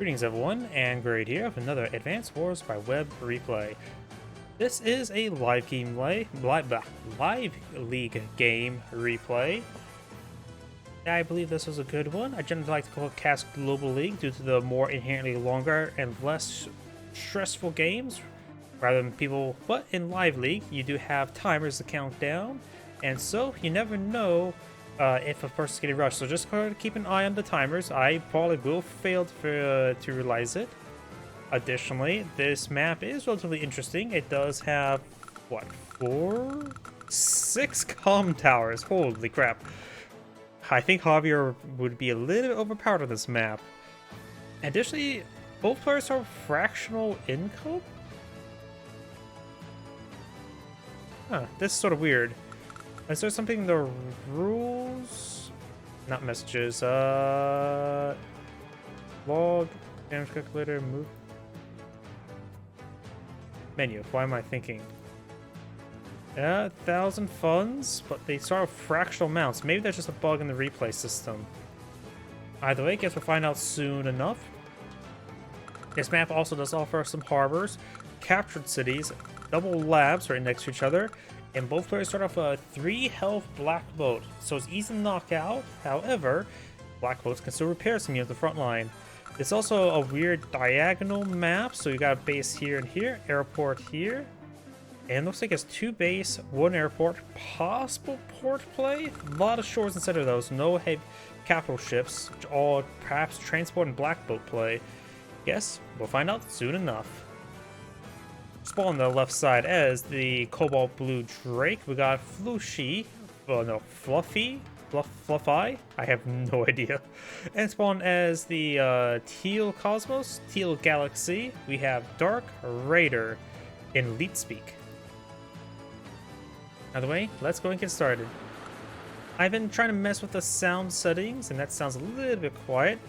Greetings everyone, and Grade here with another Advanced Wars by Web replay. This is a live league game replay. I believe this was a good one. I generally like to cast Global League due to the more inherently longer and less stressful games rather than people, but in Live League you do have timers to count down, and so you never know if a person's getting rushed, so just go ahead and keep an eye on the timers. I probably will fail to realize it. Additionally, this map is relatively interesting. It does have, what, 6 comm towers. Holy crap. I think Javier would be a little overpowered on this map. Additionally, both players are fractional income? Huh, this is sort of weird. Is there something in the rules? Not messages. Log, damage calculator, move. Menu. Why am I thinking? 1,000 funds, but they start with fractional amounts. Maybe that's just a bug in the replay system. Either way, I guess we'll find out soon enough. This map also does offer some harbors, captured cities, double labs right next to each other, and both players start off a 3 health black boat, so it's easy to knock out. However, black boats can still repair some units at the front line. It's also a weird diagonal map, so you got a base here and here, airport here, and looks like it's 2 base, 1 airport, possible port play. A lot of shores instead of those, no heavy capital ships, all perhaps transport and black boat play. Yes, we'll find out soon enough. Spawn on the left side as the cobalt blue Drake. We got Fluhfie, Fluhfie, I have no idea. And spawn as the teal Cosmos, teal Galaxy. We have Dark Raider in Leet Speak. By the way, let's go and get started. I've been trying to mess with the sound settings, and that sounds a little bit quiet.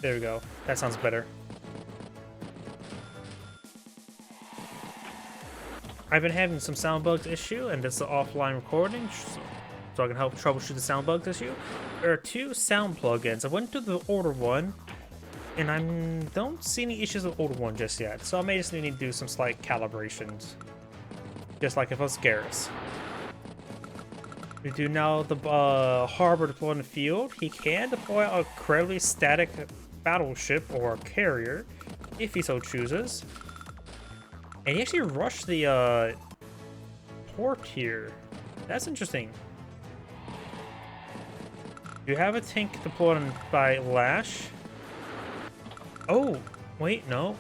There we go. That sounds better. I've been having some sound bugs issue, and this is an offline recording, so I can help troubleshoot the sound bugs issue. There are 2 sound plugins. I went to the older one, and I don't see any issues with the older one just yet, so I may just need to do some slight calibrations, just like if it was Garrus. We do now the harbor deploy in the field. He can deploy a incredibly static battleship or carrier if he so chooses, and he actually rushed the port here. That's interesting. You have a tank deployed by Lash. Oh wait, no,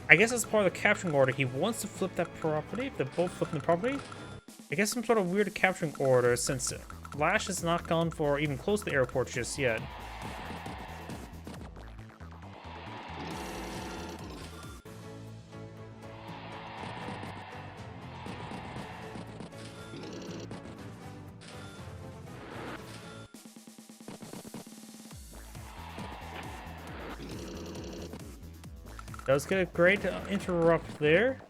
I guess as part of the capturing order he wants to flip that property. They're both flipping the property. I guess some sort of weird capturing order since Lash has not gone for even close to the airport just yet. Does get a great interrupt there.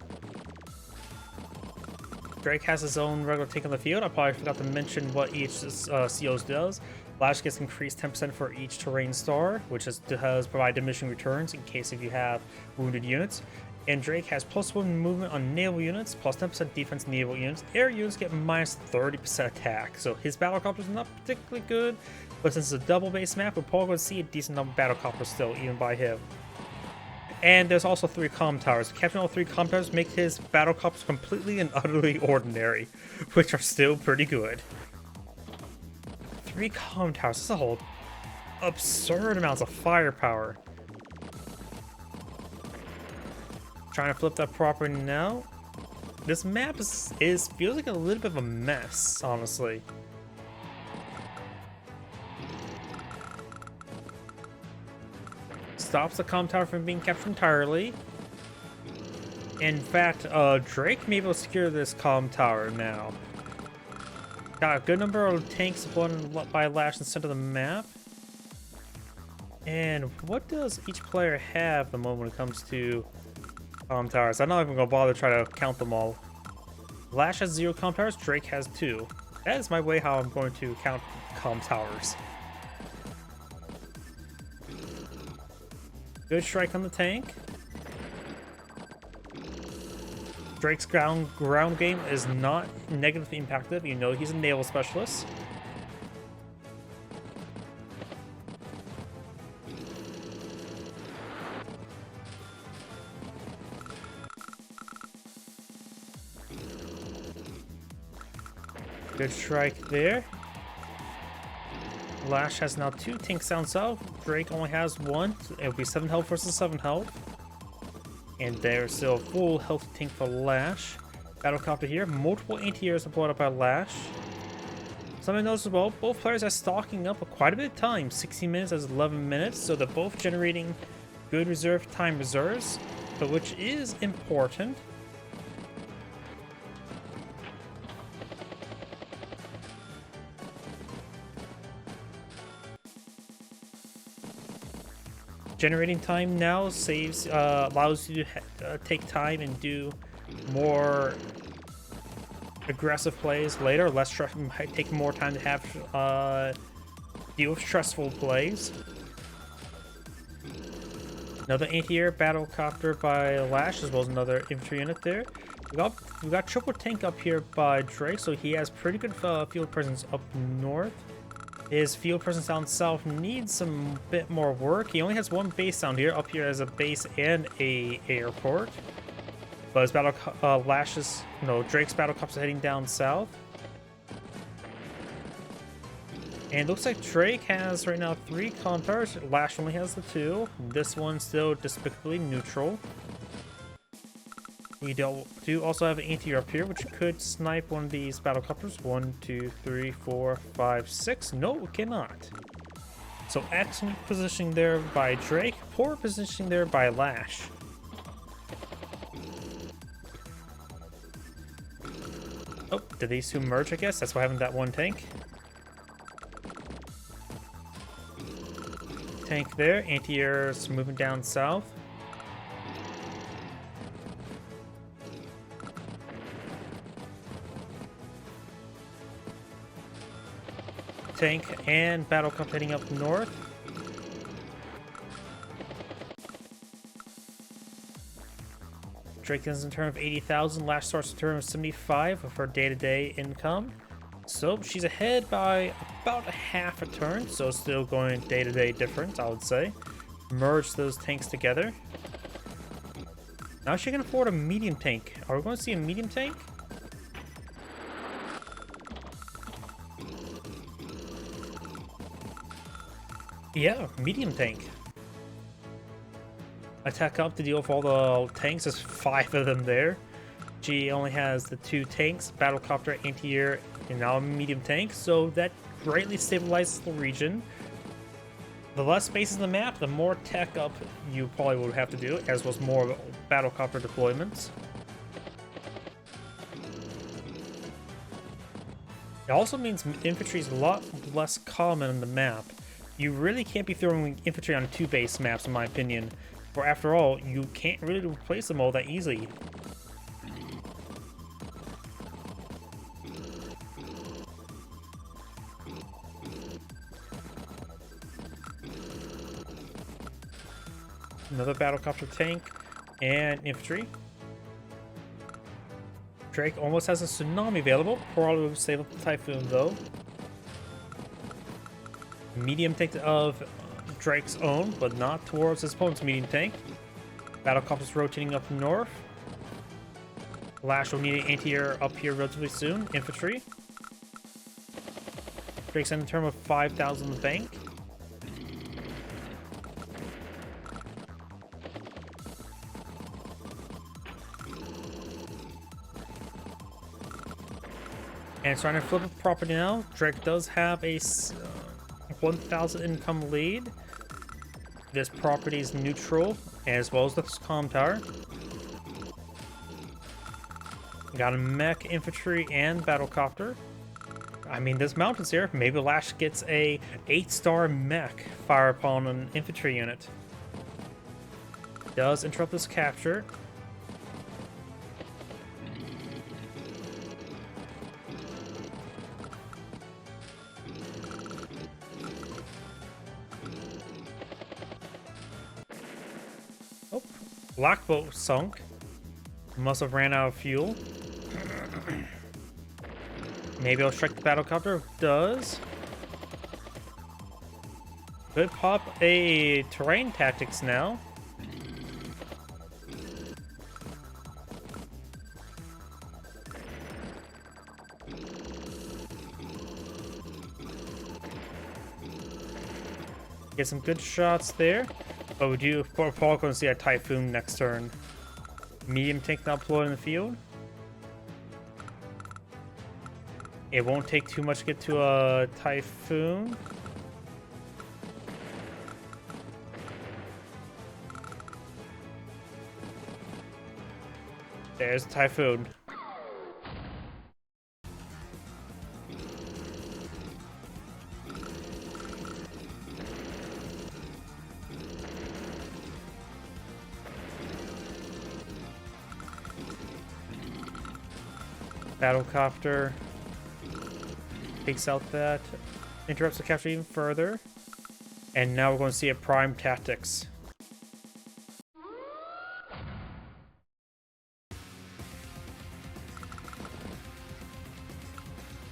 Drake has his own regular take on the field. I probably forgot to mention what each COs does. Lash gets increased 10% for each terrain star, which does provide diminishing returns in case if you have wounded units. And Drake has +1 movement on naval units, plus 10% defense naval units. Air units get minus 30% attack, so his battlecopter is not particularly good, but since it's a double base map, we're probably going to see a decent number of battlecopters still, even by him. And there's also 3 comm towers. Capturing all 3 comm towers make his battlecopters completely and utterly ordinary, which are still pretty good. 3 comm towers, this is a whole absurd amounts of firepower. Trying to flip that property now. This map feels like a little bit of a mess, honestly. Stops the comm tower from being captured entirely. In fact, Drake may be able to secure this comm tower now. Got a good number of tanks deployed by Lash in the center of the map. And what does each player have at the moment when it comes to comm towers? I'm not even going to bother trying to count them all. Lash has 0 comm towers, Drake has 2. That is my way how I'm going to count comm towers. Good strike on the tank. Drake's ground game is not negatively impacted. You know he's a naval specialist. Good strike there. Lash has now 2 tanks down south. Drake only has 1. It'll be 7 health versus 7 health. And there's still a full healthy tank for Lash. Battlecopter here. Multiple anti-airs deployed up by Lash. Something noticeable, both players are stocking up quite a bit of time. 16 minutes as 11 minutes, so they're both generating good reserve time reserves, but which is important. Generating time now saves, allows you to take time and do more aggressive plays later. Might take more time to have deal with stressful plays. Another anti-air battlecopter by Lash, as well as another infantry unit there. We got triple tank up here by Drake, so he has pretty good field presence up north. His field presence down south needs some bit more work. He only has 1 base down here. Up here as a base and a airport. But his Drake's battlecopters heading down south. And looks like Drake has right now 3 counters. Lash only has the 2. This one's still despicably neutral. We do also have an anti-air up here, which could snipe one of these battlecopters. 1, 2, 3, 4, 5, 6. No, it cannot. So excellent positioning there by Drake. Poor positioning there by Lash. Oh, did these 2 merge, I guess? That's why having that 1 tank. Tank there. Anti-airs moving down south. Tank and battlecopter heading up north. Drake ends in turn of 80,000. Lash starts a turn of 75 of her day-to-day income. So she's ahead by about a half a turn. So still going day-to-day difference, I would say. Merge those tanks together. Now she can afford a medium tank. Are we going to see a medium tank? Yeah, medium tank. Attack up to deal with all the tanks. There's 5 of them there. She only has the 2 tanks, battlecopter, anti-air, and now a medium tank. So that greatly stabilizes the region. The less spaces in the map, the more tech up you probably would have to do, as well as more battlecopter deployments. It also means infantry is a lot less common on the map. You really can't be throwing infantry on 2 base maps, in my opinion. For after all, you can't really replace them all that easily. Another battlecopter tank and infantry. Drake almost has a tsunami available. Probably will save up the typhoon though. Medium tank of Drake's own, but not towards his opponent's medium tank. Battlecopters rotating up north. Lash will need an anti-air up here relatively soon. Infantry. Drake's in a term of 5,000 in the bank. And starting to flip a property now. Drake does have a 1,000 income lead. This property is neutral, as well as the comm tower. Got a mech, infantry, and battlecopter. I mean, there's mountains here. Maybe Lash gets a 8-star mech fire upon an infantry unit. Does interrupt this capture. Black boat sunk. Must have ran out of fuel. Maybe I'll strike the battlecopter. Does. Could pop a terrain tactics now. Get some good shots there. But we do probably going to see a Typhoon next turn. Medium tank now deployed in the field. It won't take too much to get to a Typhoon. There's a Typhoon. Battlecopter takes out that, interrupts the capture even further, and now we're going to see a prime tactics.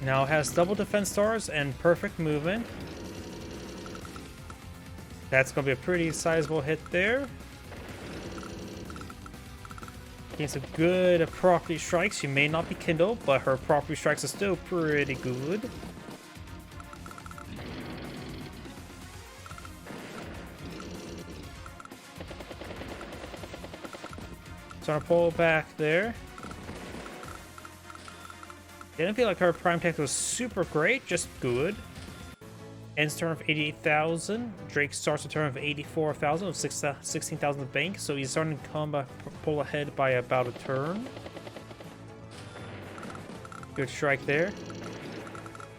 Now it has double defense stars and perfect movement. That's going to be a pretty sizable hit there. Against a good property strikes. She may not be kindled, but her property strikes are still pretty good. So I'm gonna pull back there. Didn't feel like her prime tech was super great, just good. Ends turn of 88,000. Drake starts a turn of 84,000 of 16,000 of bank, so he's starting to come pull ahead by about a turn. Good strike there.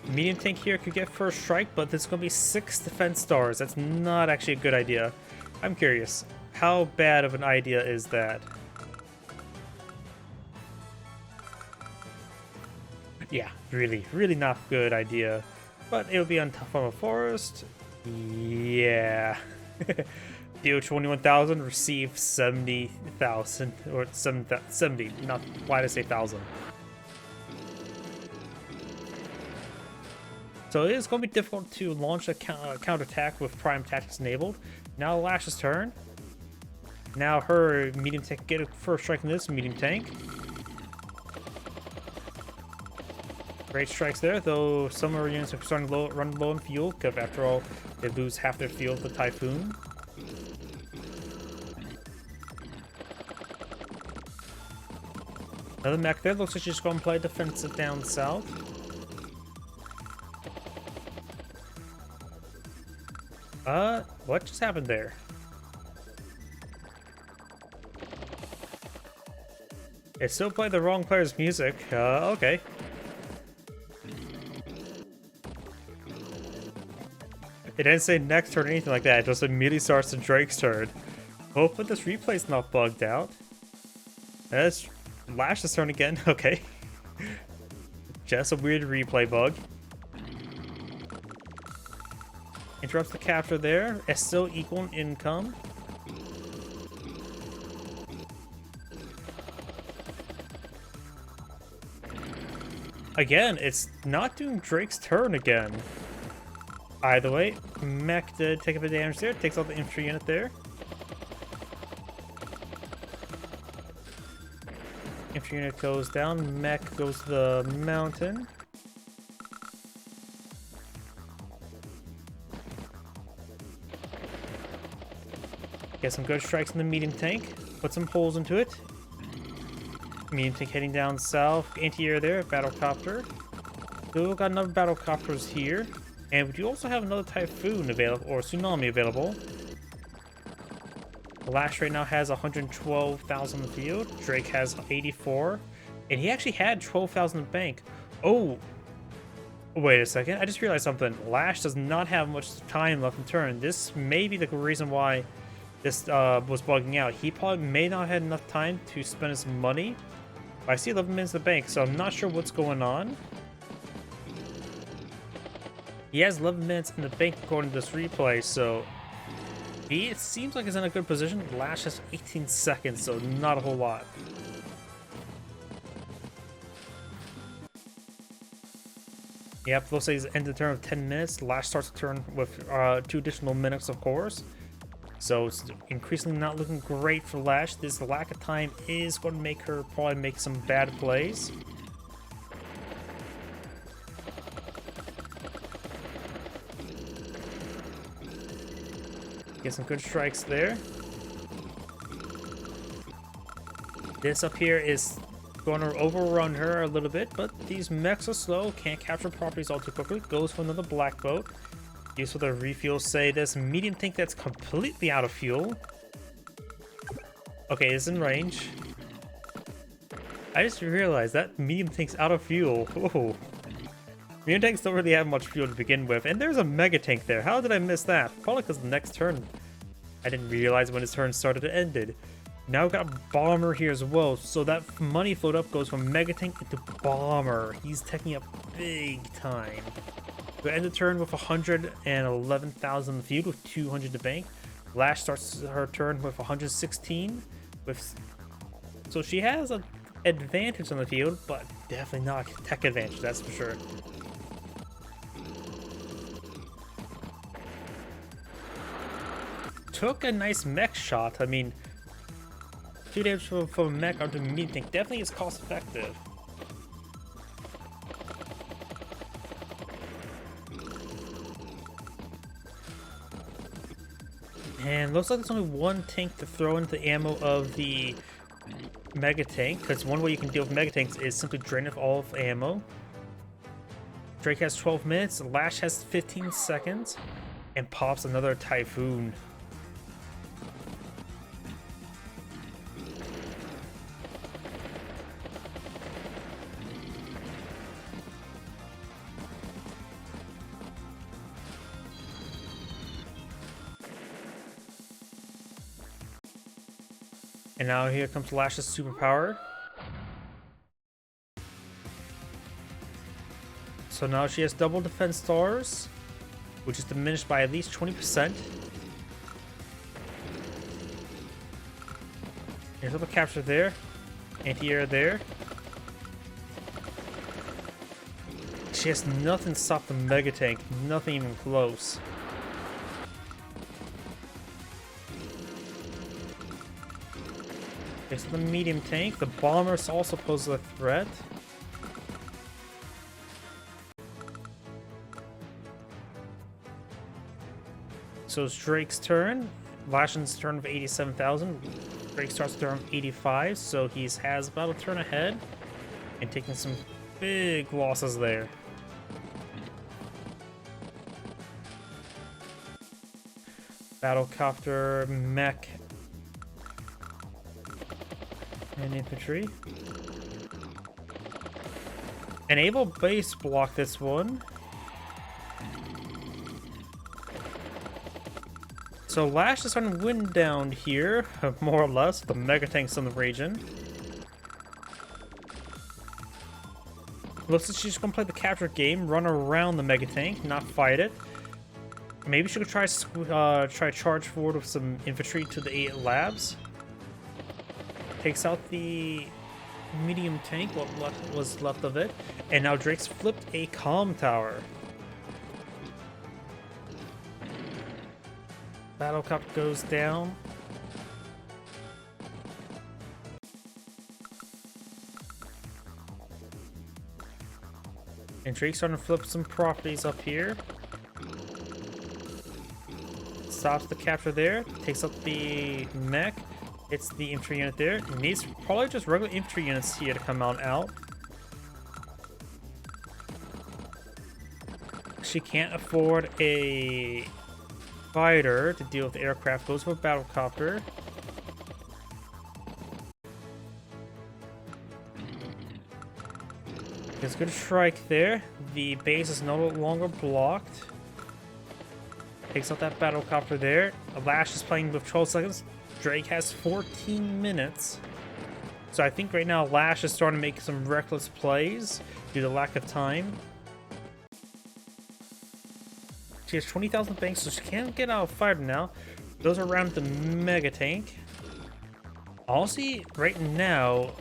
Medium tank here could get first strike, but there's going to be 6 defense stars. That's not actually a good idea. I'm curious, how bad of an idea is that? Yeah, really, really not good idea. But it'll be on top of a forest. Yeah. Deal 21,000, receive 70,000. Or 70, not, why did I say 1,000? So it is going to be difficult to launch a counterattack with prime tactics enabled. Now Lash's turn. Now her medium tank get a first strike in this medium tank. Great strikes there, though some of our units are starting to run low on fuel, because after all, they lose half their fuel with the Typhoon. Another mech there, looks like she's going to play defensive down south. What just happened there? It still played the wrong player's music, okay. It didn't say next turn or anything like that, it just immediately starts to Drake's turn. Hopefully this replay's not bugged out. That's Lash's turn again, okay. Just a weird replay bug. Interrupts the capture there, it's still equal in income. Again, it's not doing Drake's turn again. Either way, mech did take a bit of damage there, takes out the infantry unit there. Infantry unit goes down, mech goes to the mountain. Get some good strikes in the medium tank, put some holes into it. Medium tank heading down south, anti-air there, battlecopter. Still got another battlecopters here. And we do also have another Typhoon available, or Tsunami available. Lash right now has 112,000 in the field. Drake has 84. And he actually had 12,000 in bank. Oh! Wait a second, I just realized something. Lash does not have much time left in turn. This may be the reason why this was bugging out. He probably may not have enough time to spend his money. But I see 11 minutes in the bank, so I'm not sure what's going on. He has 11 minutes in the bank according to this replay, so It seems like it's in a good position. Lash has 18 seconds, so not a whole lot. Yep, looks like it's end the turn of 10 minutes. Lash starts the turn with 2 additional minutes, of course. So it's increasingly not looking great for Lash. This lack of time is going to make her probably make some bad plays. Get some good strikes there. This up here is going to overrun her a little bit, but these mechs are slow, can't capture properties all too quickly. Goes for another black boat. Use for the refuel. Say this medium tank that's completely out of fuel. Okay, it's in range. I just realized that medium tank's out of fuel. Whoa. Medium tanks don't really have much fuel to begin with, and there's a mega tank there. How did I miss that? Probably because the next turn I didn't realize when his turn started and ended. Now we've got a bomber here as well, so that money float up goes from mega tank into bomber. He's taking up big time. We end the turn with 111,000 feud with 200 to bank. Lash starts her turn with 116. So she has an advantage on the field, but definitely not a tech advantage, that's for sure. Took a nice mech shot. I mean, 2 damage from a mech onto a medium tank definitely is cost effective. And looks like there's only 1 tank to throw into the ammo of the mega tank, because one way you can deal with mega tanks is simply drain off all of ammo. Drake has 12 minutes, Lash has 15 seconds, and pops another Typhoon. And now here comes Lash's superpower. So now she has double defense stars, which is diminished by at least 20%. There's a little capture there. Anti-air there. She has nothing to stop the mega tank. Nothing even close. It's the medium tank. The bombers also pose a threat. So it's Drake's turn. Lash's turn of 87,000. Drake starts the turn of 85, so he has about a turn ahead and taking some big losses there. Battlecopter, mech, and infantry. Enable base block this one. So Lash is starting to win down here, more or less. The mega tanks in the region. Looks like she's gonna play the capture game, run around the mega tank, not fight it. Maybe she could try charge forward with some infantry to the 8 labs. Takes out the medium tank, what was left of it, and now Drake's flipped a comm tower. Battlecopter goes down. And Drake's starting to flip some properties up here. Stops the capture there, takes out the mech. It's the infantry unit there. It needs probably just regular infantry units here to come on out. She can't afford a fighter to deal with the aircraft. Goes for a battlecopter. There's a good strike there. The base is no longer blocked. Takes out that battlecopter there. Lash is playing with 12 seconds. Drake has 14 minutes. So I think right now Lash is starting to make some reckless plays due to lack of time. She has 20,000 banks, so she can't get out of fighter now. Those are around the Mega Tank. Honestly, right now,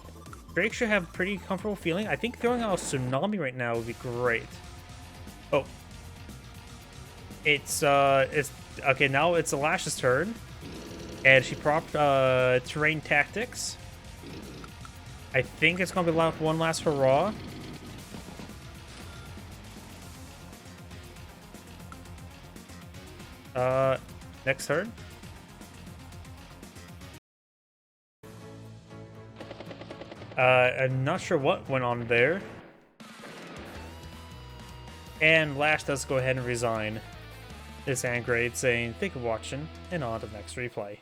Drake should have pretty comfortable feeling. I think throwing out a Tsunami right now would be great. Oh. It's okay, now it's the Lash's turn. And she propped Terrain Tactics. I think it's gonna be one last hurrah. Next turn. I'm not sure what went on there. And Lash does go ahead and resign his hand grade, saying, "Thank you for watching," and on to the next replay.